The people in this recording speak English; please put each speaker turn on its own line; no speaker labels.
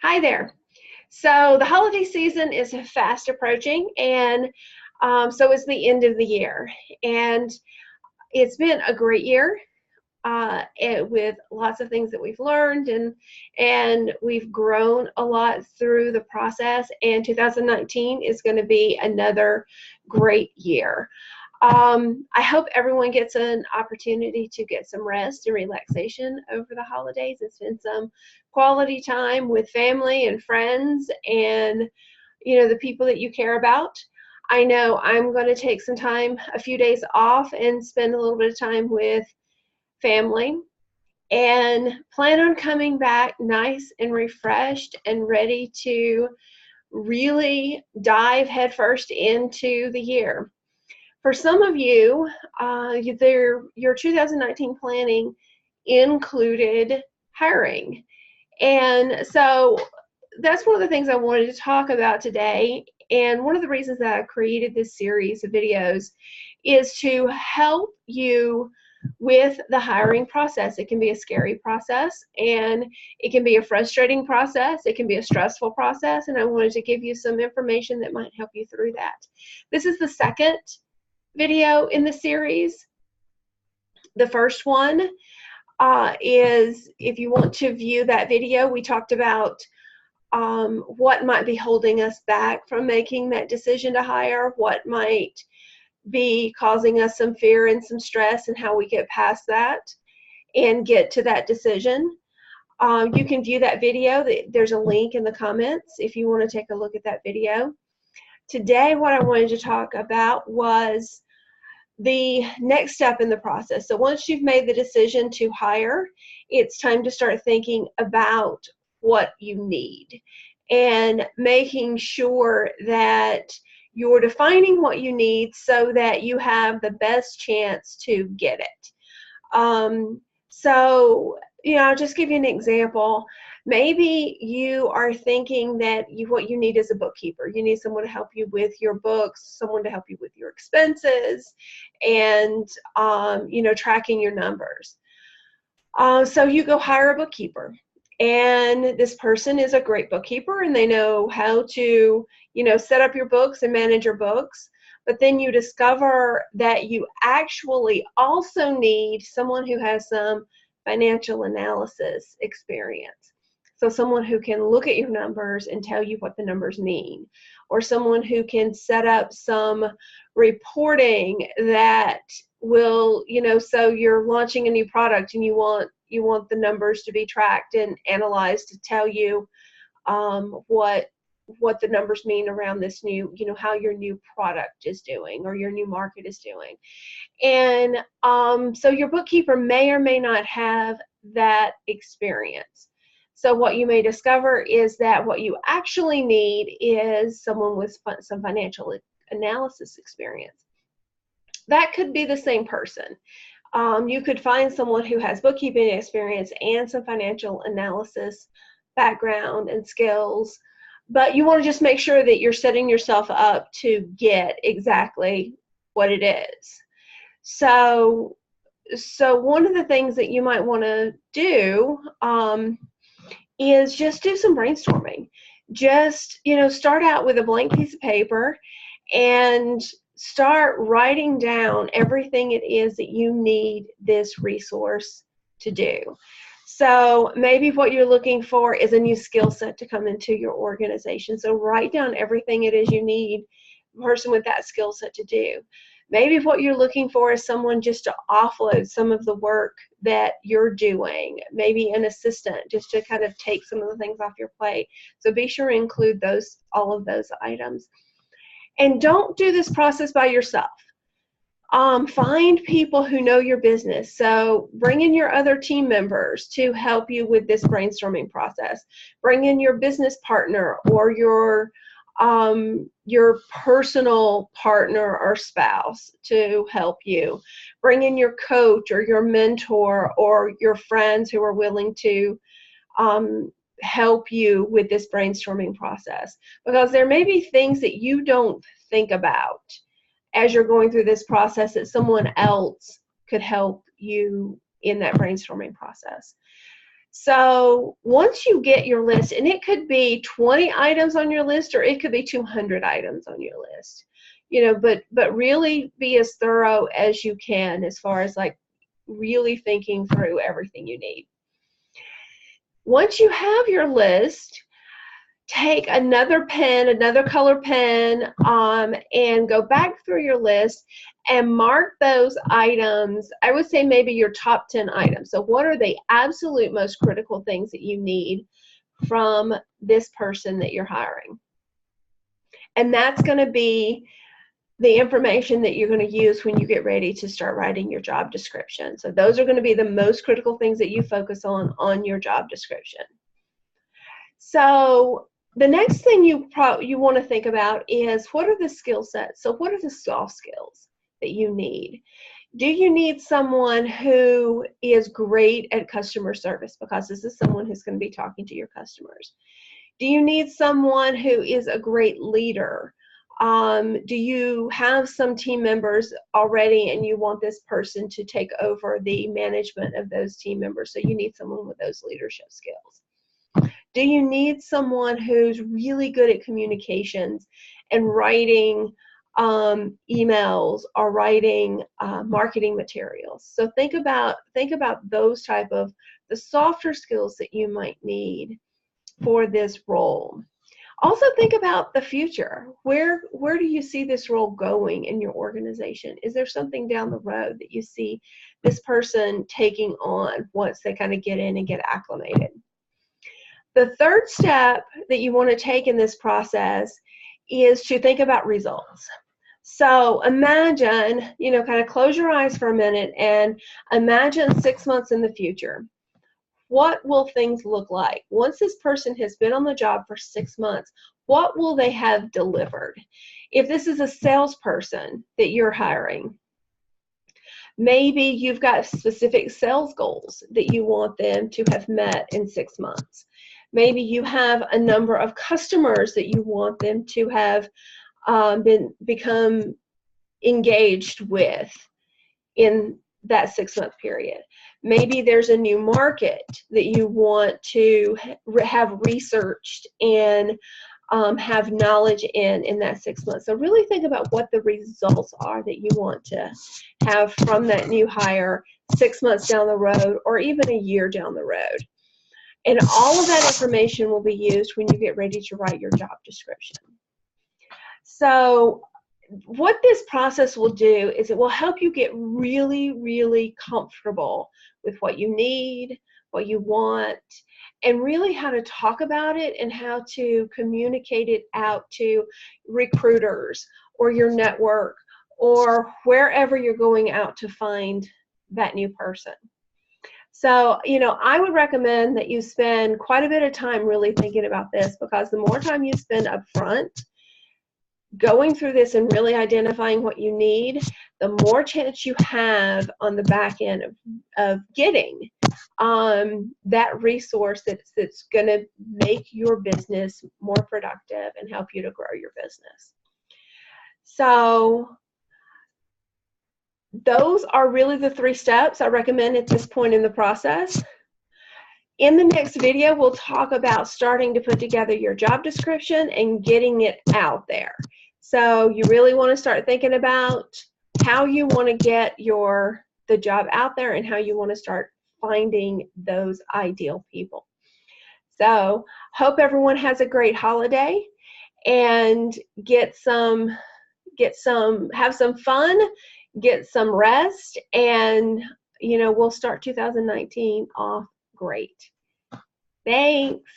Hi there. So the holiday season is fast approaching, and so is the end of the year. And it's been a great year with lots of things that we've learned, and we've grown a lot through the process. And 2019 is going to be another great year. I hope everyone gets an opportunity to get some rest and relaxation over the holidays and spend some quality time with family and friends and the people that you care about. I know I'm going to take some time, a few days off, and spend a little bit of time with family and plan on coming back nice and refreshed and ready to really dive headfirst into the year. For some of you, your 2019 planning included hiring. And so that's one of the things I wanted to talk about today. And one of the reasons that I created this series of videos is to help you with the hiring process. It can be a scary process, and it can be a frustrating process. It can be a stressful process, and I wanted to give you some information that might help you through that. This is the second video in the series. The first one is, if you want to view that video, we talked about what might be holding us back from making that decision to hire, what might be causing us some fear and some stress, and how we get past that and get to that decision. You can view that video. There's a link in the comments if you want to take a look at that video. Today, what I wanted to talk about was the next step in the process. So once you've made the decision to hire, it's time to start thinking about what you need and making sure that you're defining what you need so that you have the best chance to get it. So, I'll just give you an example. Maybe you are thinking that what you need is a bookkeeper. You need someone to help you with your books, someone to help you with your expenses, and tracking your numbers. So you go hire a bookkeeper, and this person is a great bookkeeper, and they know how to set up your books and manage your books. But then you discover that you actually also need someone who has some financial analysis experience. So someone who can look at your numbers and tell you what the numbers mean, or someone who can set up some reporting that will, so you're launching a new product and you want the numbers to be tracked and analyzed to tell you what the numbers mean around this new, how your new product is doing or your new market is doing. And so your bookkeeper may or may not have that experience. So what you may discover is that what you actually need is someone with some financial analysis experience. That could be the same person. You could find someone who has bookkeeping experience and some financial analysis background and skills, but you want to just make sure that you're setting yourself up to get exactly what it is. So one of the things that you might want to do is just do some brainstorming. Just, start out with a blank piece of paper and start writing down everything it is that you need this resource to do. So maybe what you're looking for is a new skill set to come into your organization. So write down everything it is you need a person with that skill set to do. Maybe what you're looking for is someone just to offload some of the work that you're doing, maybe an assistant just to kind of take some of the things off your plate. So be sure to include all of those items. And don't do this process by yourself. Find people who know your business. So bring in your other team members to help you with this brainstorming process. Bring in your business partner or your personal partner or spouse to help you. Bring in your coach or your mentor or your friends who are willing to help you with this brainstorming process, because there may be things that you don't think about as you're going through this process that someone else could help you in that brainstorming process. So once you get your list, and it could be 20 items on your list, or it could be 200 items on your list, but really be as thorough as you can as far as like really thinking through everything you need. Once you have your list, take another pen, another color pen, and go back through your list and mark those items. I would say maybe your top 10 items. So what are the absolute most critical things that you need from this person that you're hiring? And that's going to be the information that you're going to use when you get ready to start writing your job description. So those are going to be the most critical things that you focus on your job description. So the next thing you want to think about is, what are the skill sets? So what are the soft skills that you need? Do you need someone who is great at customer service, because this is someone who's going to be talking to your customers? Do you need someone who is a great leader? Do you have some team members already and you want this person to take over the management of those team members? So you need someone with those leadership skills. Do you need someone who's really good at communications and writing emails or writing marketing materials? So think about those type of the softer skills that you might need for this role. Also think about the future. Where do you see this role going in your organization? Is there something down the road that you see this person taking on once they kind of get in and get acclimated? The third step that you want to take in this process is to think about results. So imagine, kind of close your eyes for a minute and imagine 6 months in the future. What will things look like? Once this person has been on the job for 6 months, what will they have delivered? If this is a salesperson that you're hiring, maybe you've got specific sales goals that you want them to have met in 6 months. Maybe you have a number of customers that you want them to have become engaged with in that 6 month period. Maybe there's a new market that you want to have researched and have knowledge in that 6 months. So really think about what the results are that you want to have from that new hire 6 months down the road, or even a year down the road. And all of that information will be used when you get ready to write your job description. So what this process will do is it will help you get really, really comfortable with what you need, what you want, and really how to talk about it and how to communicate it out to recruiters or your network or wherever you're going out to find that new person. So, I would recommend that you spend quite a bit of time really thinking about this, because the more time you spend up front going through this and really identifying what you need, the more chance you have on the back end of getting that resource that's going to make your business more productive and help you to grow your business. So those are really the 3 steps I recommend at this point in the process. In the next video, we'll talk about starting to put together your job description and getting it out there. So you really want to start thinking about how you want to get the job out there and how you want to start finding those ideal people. So hope everyone has a great holiday and have some fun, get some rest, and we'll start 2019 off great. Thanks.